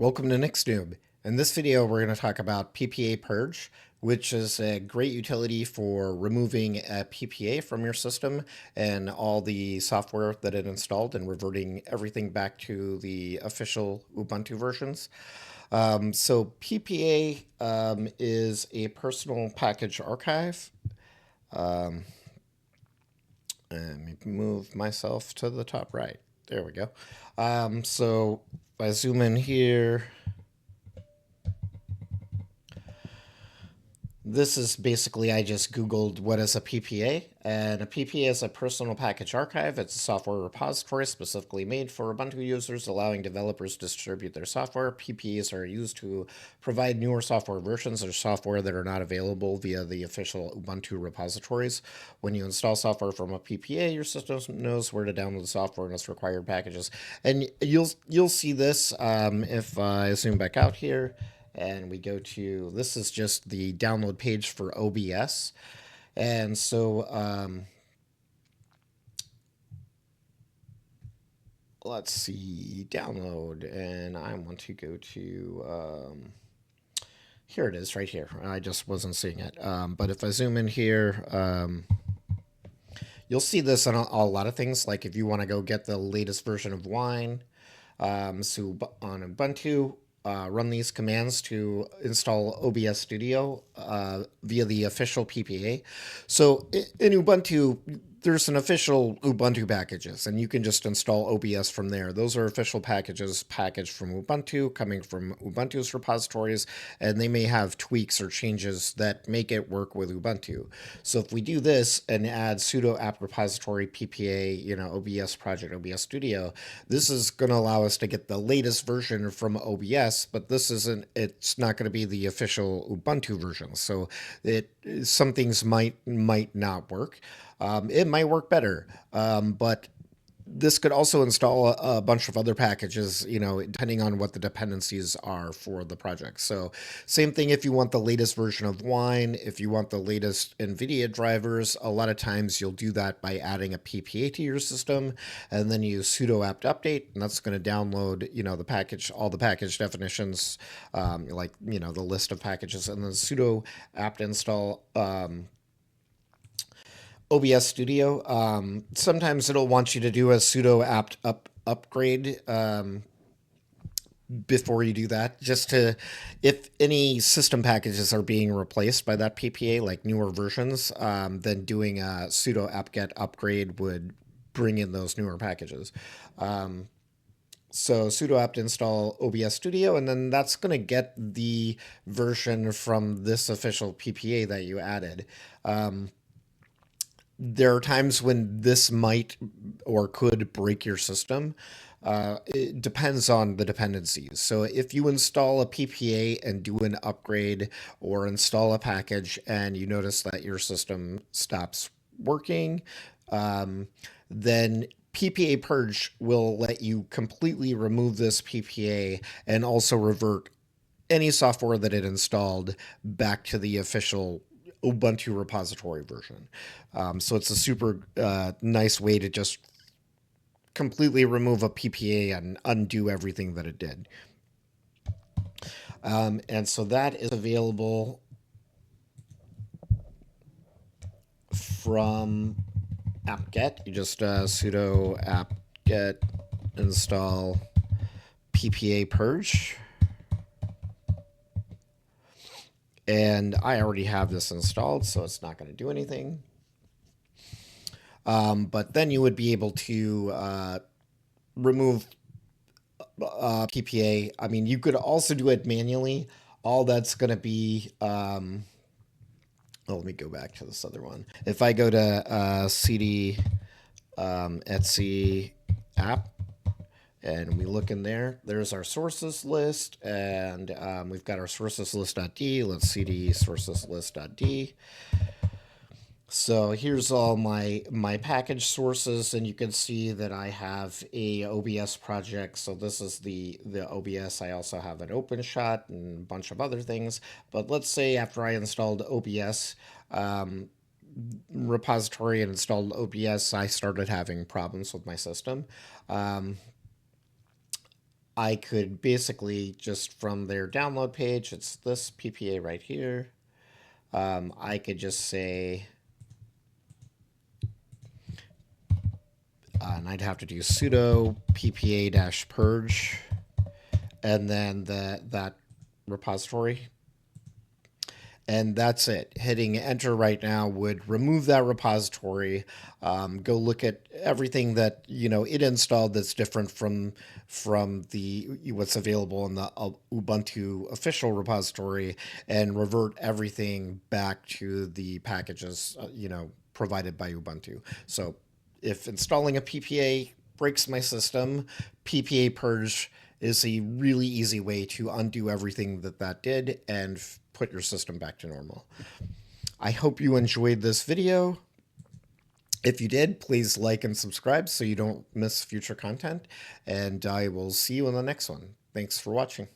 welcome to NixNoob. In this video, we're going to talk about ppa-purge, which is a great utility for removing a PPA from your system and all the software that it installed and reverting everything back to the official Ubuntu versions. So PPA is a personal package archive. Let me move myself to the top right. There we go. So if I zoom in here, this is basically, I just Googled what is a PPA, and a PPA is a personal package archive. It's a software repository specifically made for Ubuntu users, allowing developers to distribute their software. PPAs are used to provide newer software versions or software that are not available via the official Ubuntu repositories. When you install software from a PPA, your system knows where to download the software and its required packages. And you'll see this if I zoom back out here. And we go to, this is just the download page for OBS. And so let's see, download, and I want to go to, here it is right here. I just wasn't seeing it. But if I zoom in here, you'll see this on a lot of things. Like if you want to go get the latest version of Wine, so on Ubuntu, run these commands to install OBS Studio via the official PPA. So in Ubuntu, there's an official Ubuntu packages, and you can just install OBS from there. Those are official packages packaged from Ubuntu, coming from Ubuntu's repositories, and they may have tweaks or changes that make it work with Ubuntu. So if we do this and add sudo apt repository PPA, OBS project, OBS Studio, this is going to allow us to get the latest version from OBS, but it's not going to be the official Ubuntu version. So some things might not work. It might work better, but this could also install a bunch of other packages, depending on what the dependencies are for the project. So same thing if you want the latest version of Wine, if you want the latest NVIDIA drivers, a lot of times you'll do that by adding a PPA to your system, and then you sudo apt update, and that's going to download, the package, all the package definitions, the list of packages, and then sudo apt install OBS Studio. Sometimes it'll want you to do a sudo apt upgrade before you do that, just to, if any system packages are being replaced by that PPA, like newer versions, then doing a sudo apt-get upgrade would bring in those newer packages. So sudo apt install OBS Studio, and then that's going to get the version from this official PPA that you added. There are times when this might or could break your system. It depends on the dependencies. So if you install a PPA and do an upgrade or install a package and you notice that your system stops working, then ppa-purge will let you completely remove this PPA and also revert any software that it installed back to the official Ubuntu repository version. So it's a super nice way to just completely remove a PPA and undo everything that it did. And so that is available from apt-get. You just sudo apt-get install ppa-purge. And I already have this installed, so it's not going to do anything. But then you would be able to remove PPA. I mean, you could also do it manually. All that's going to be... let me go back to this other one. If I go to cd etc app, and we look in there, there's our sources list, and we've got our sources list.d. Let's cd sources list.d. So here's all my package sources, and you can see that I have a OBS project. So this is the OBS. I also have an OpenShot and a bunch of other things. But let's say after I installed OBS repository and installed OBS, I started having problems with my system. I could basically just from their download page, it's this PPA right here. I could just say, and I'd have to do sudo ppa-purge, and then that repository. And that's it. Hitting enter right now would remove that repository. Go look at everything that it installed that's different from the what's available in the Ubuntu official repository, and revert everything back to the packages provided by Ubuntu. So if installing a PPA breaks my system, ppa-purge is a really easy way to undo everything that did and put your system back to normal. I hope you enjoyed this video. If you did, please like and subscribe so you don't miss future content, and I will see you in the next one. Thanks for watching.